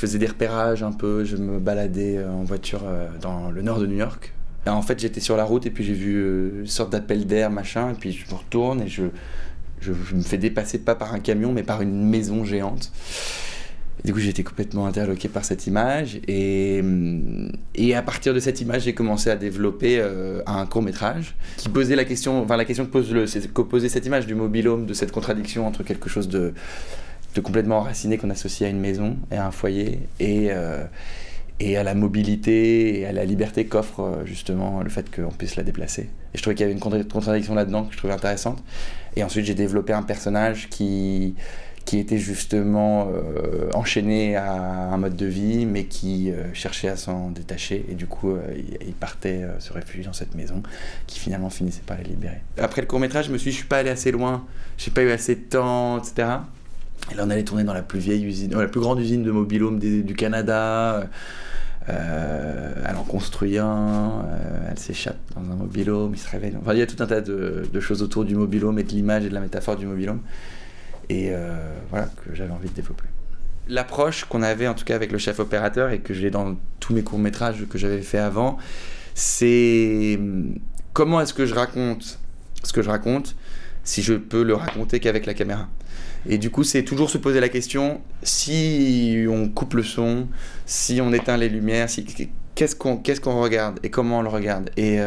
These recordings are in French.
faisais des repérages un peu, je me baladais en voiture dans le nord de New York. Et en fait, j'étais sur la route et puis j'ai vu une sorte d'appel d'air, machin, et puis je me retourne et je me fais dépasser pas par un camion, mais par une maison géante. Et du coup, j'ai été complètement interloqué par cette image. Et à partir de cette image, j'ai commencé à développer un court-métrage qui posait la question, enfin la question que posait cette image du mobil-home, de cette contradiction entre quelque chose de complètement enraciné qu'on associe à une maison et à un foyer, et à la mobilité et à la liberté qu'offre justement le fait qu'on puisse la déplacer. Et je trouvais qu'il y avait une contradiction là-dedans que je trouvais intéressante. Et ensuite, j'ai développé un personnage qui était justement enchaîné à un mode de vie, mais qui cherchait à s'en détacher. Et du coup, il partait se réfugier dans cette maison, qui finalement finissait par les libérer. Après le court-métrage, je me suis dit, je suis pas allé assez loin, j'ai pas eu assez de temps, etc. Et là, on allait tourner dans la plus vieille usine, la plus grande usine de mobil-home du Canada. Elle en construit un, elle s'échappe dans un mobil-home, il se réveille. Enfin, il y a tout un tas de choses autour du mobil-home et de l'image et de la métaphore du mobil-home. Et voilà, que j'avais envie de développer. L'approche qu'on avait, en tout cas avec le chef opérateur, et que j'ai dans tous mes courts-métrages que j'avais fait avant, c'est comment est-ce que je raconte ce que je raconte si je peux le raconter qu'avec la caméra. Et du coup, c'est toujours se poser la question, si on coupe le son, si on éteint les lumières, qu'est-ce qu'on regarde et comment on le regarde. Et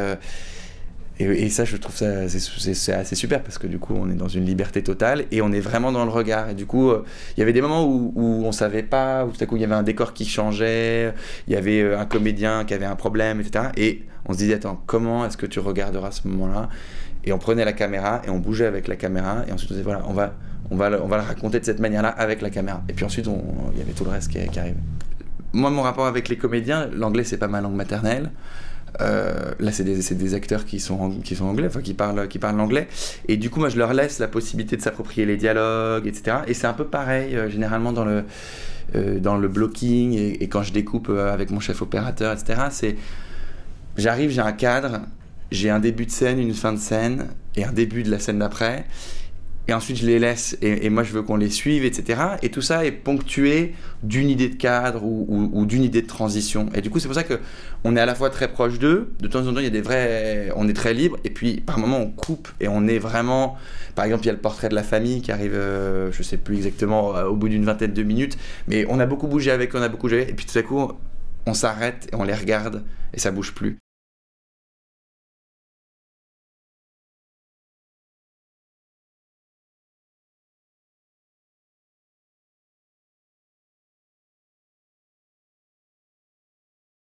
ça, je trouve ça c'est assez super, parce que du coup, on est dans une liberté totale et on est vraiment dans le regard. Et du coup, il y avait des moments où on savait pas, où tout à coup, il y avait un décor qui changeait, il y avait un comédien qui avait un problème, etc. Et on se disait, attends, comment est-ce que tu regarderas ce moment-là? Et on prenait la caméra et on bougeait avec la caméra. Et ensuite, on disait, voilà, on va le raconter de cette manière-là avec la caméra. Et puis ensuite, il y avait tout le reste qui arrivait. Moi, mon rapport avec les comédiens, l'anglais, c'est pas ma langue maternelle. Là, c'est des acteurs qui sont anglais, enfin qui parlent l'anglais. Et du coup, moi, je leur laisse la possibilité de s'approprier les dialogues, etc. Et c'est un peu pareil, généralement, dans le blocking et quand je découpe avec mon chef opérateur, etc. J'arrive, j'ai un cadre, j'ai un début de scène, une fin de scène et un début de la scène d'après. Et ensuite, je les laisse, et moi, je veux qu'on les suive, etc. Et tout ça est ponctué d'une idée de cadre ou d'une idée de transition. Et du coup, c'est pour ça qu'on est à la fois très proche d'eux. De temps en temps, il y a on est très libre. Et puis, par moments, on coupe et on est vraiment... Par exemple, il y a le portrait de la famille qui arrive, je sais plus exactement, au bout d'une vingtaine de minutes. Mais on a beaucoup bougé avec eux, on a beaucoup bougé. Et puis, tout à coup, on s'arrête et on les regarde et ça bouge plus.